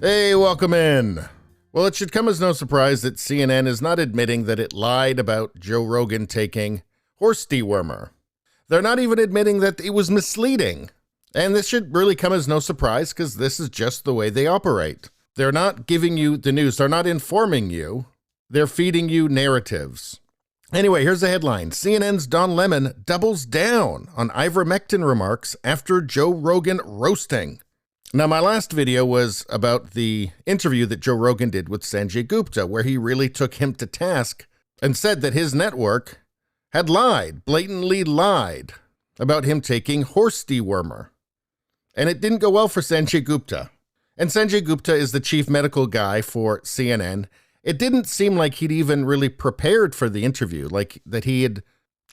Hey, welcome in. Well, it should come as no surprise that CNN is not admitting that it lied about Joe Rogan taking horse dewormer. They're not even admitting that it was misleading. And this should really come as no surprise because this is just the way they operate. They're not giving you the news. They're not informing you. They're feeding you narratives. Anyway, here's the headline. CNN's Don Lemon doubles down on ivermectin remarks after Joe Rogan roasting. Now, my last video was about the interview that Joe Rogan did with Sanjay Gupta, where he really took him to task and said that his network had lied, blatantly lied, about him taking horse dewormer. And it didn't go well for Sanjay Gupta. And Sanjay Gupta is the chief medical guy for CNN. It didn't seem like he'd even really prepared for the interview, like that he had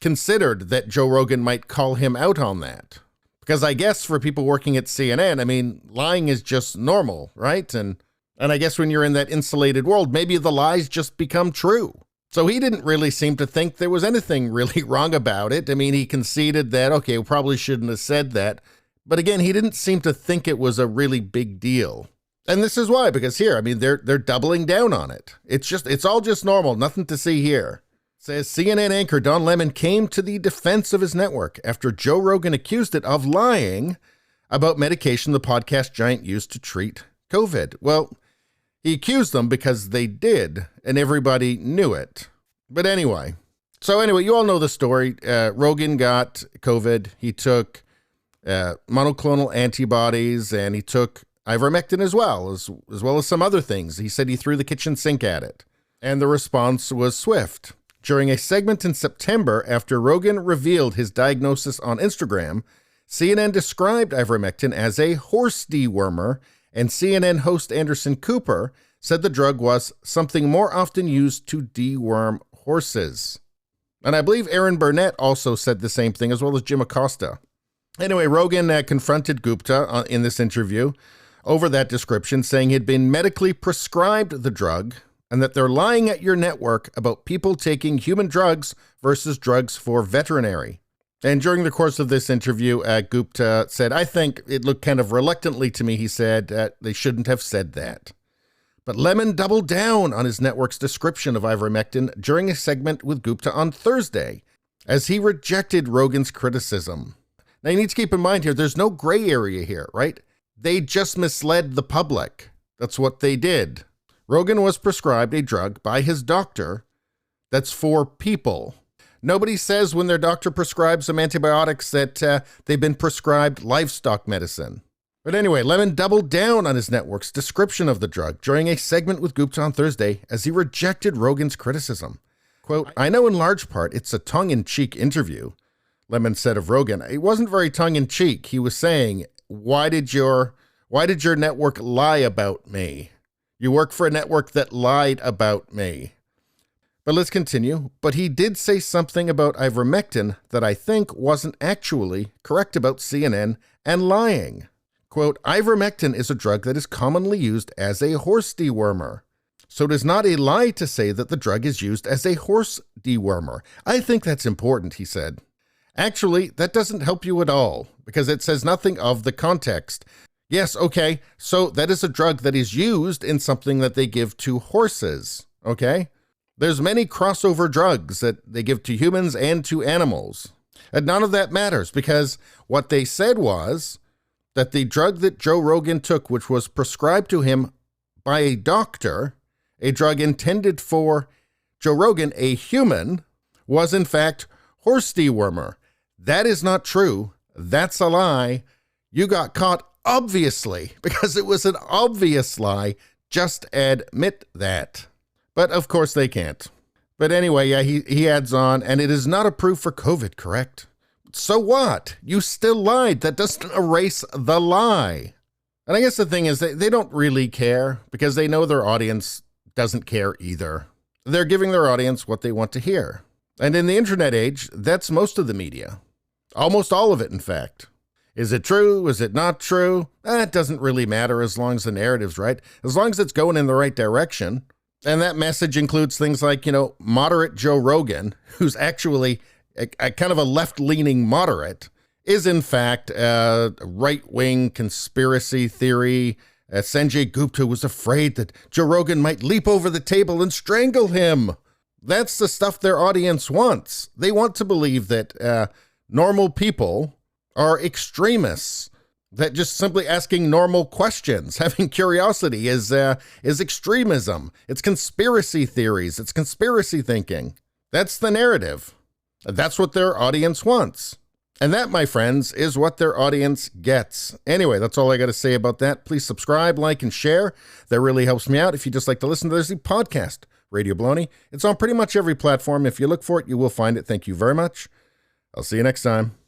considered that Joe Rogan might call him out on that. Because I guess for people working at CNN, I mean, lying is just normal, right? And I guess when you're in that insulated world, maybe the lies just become true. So he didn't really seem to think there was anything really wrong about it. I mean, he conceded that, okay, we probably shouldn't have said that. But again, he didn't seem to think it was a really big deal. And this is why, because here, I mean, they're doubling down on it. It's all just normal, nothing to see here. Says CNN anchor Don Lemon came to the defense of his network after Joe Rogan accused it of lying about medication the podcast giant used to treat COVID. Well, he accused them because they did, and everybody knew it. But anyway, you all know the story. Rogan got COVID. He took monoclonal antibodies, and he took ivermectin as well as some other things. He said he threw the kitchen sink at it, and the response was swift. During a segment in September after Rogan revealed his diagnosis on Instagram, CNN described ivermectin as a horse dewormer, and CNN host Anderson Cooper said the drug was something more often used to deworm horses. And I believe Aaron Burnett also said the same thing, as well as Jim Acosta. Anyway, Rogan confronted Gupta in this interview over that description, saying he'd been medically prescribed the drug and that they're lying at your network about people taking human drugs versus drugs for veterinary. And during the course of this interview, Gupta said, I think it looked kind of reluctantly to me, he said, that they shouldn't have said that. But Lemon doubled down on his network's description of ivermectin during a segment with Gupta on Thursday, as he rejected Rogan's criticism. Now, you need to keep in mind here, there's no gray area here, right? They just misled the public. That's what they did. Rogan was prescribed a drug by his doctor that's for people. Nobody says when their doctor prescribes some antibiotics that they've been prescribed livestock medicine. But anyway, Lemon doubled down on his network's description of the drug during a segment with Gupta on Thursday as he rejected Rogan's criticism. Quote, I know in large part it's a tongue-in-cheek interview, Lemon said of Rogan. It wasn't very tongue-in-cheek. He was saying, why did your network lie about me? You work for a network that lied about me. But let's continue. But he did say something about ivermectin that I think wasn't actually correct about CNN and lying. Quote, ivermectin is a drug that is commonly used as a horse dewormer. So it is not a lie to say that the drug is used as a horse dewormer. I think that's important, he said. Actually, that doesn't help you at all because it says nothing of the context. Yes, okay, so that is a drug that is used in something that they give to horses, okay? There's many crossover drugs that they give to humans and to animals. And none of that matters because what they said was that the drug that Joe Rogan took, which was prescribed to him by a doctor, a drug intended for Joe Rogan, a human, was in fact horse dewormer. That is not true. That's a lie. You got caught. Obviously, because it was an obvious lie, just admit that. But of course they can't. But anyway, yeah, he adds on, and it is not approved for COVID, correct? So what? You still lied. That doesn't erase the lie. And I guess the thing is they don't really care because they know their audience doesn't care either. They're giving their audience what they want to hear. And in the internet age, that's most of the media. Almost all of it, in fact. Is it true? Is it not true? It doesn't really matter as long as the narrative's right, as long as it's going in the right direction. And that message includes things like, moderate Joe Rogan, who's actually a kind of a left-leaning moderate, is in fact a right-wing conspiracy theory, Sanjay Gupta was afraid that Joe Rogan might leap over the table and strangle him. That's the stuff their audience wants. They want to believe that normal people are extremists, that just simply asking normal questions, having curiosity is extremism. It's conspiracy theories. It's conspiracy thinking. That's the narrative. That's what their audience wants. And that, my friends, is what their audience gets. Anyway, that's all I got to say about that. Please subscribe, like, and share. That really helps me out. If you just like to listen to this podcast, Radio Baloney. It's on pretty much every platform. If you look for it, you will find it. Thank you very much. I'll see you next time.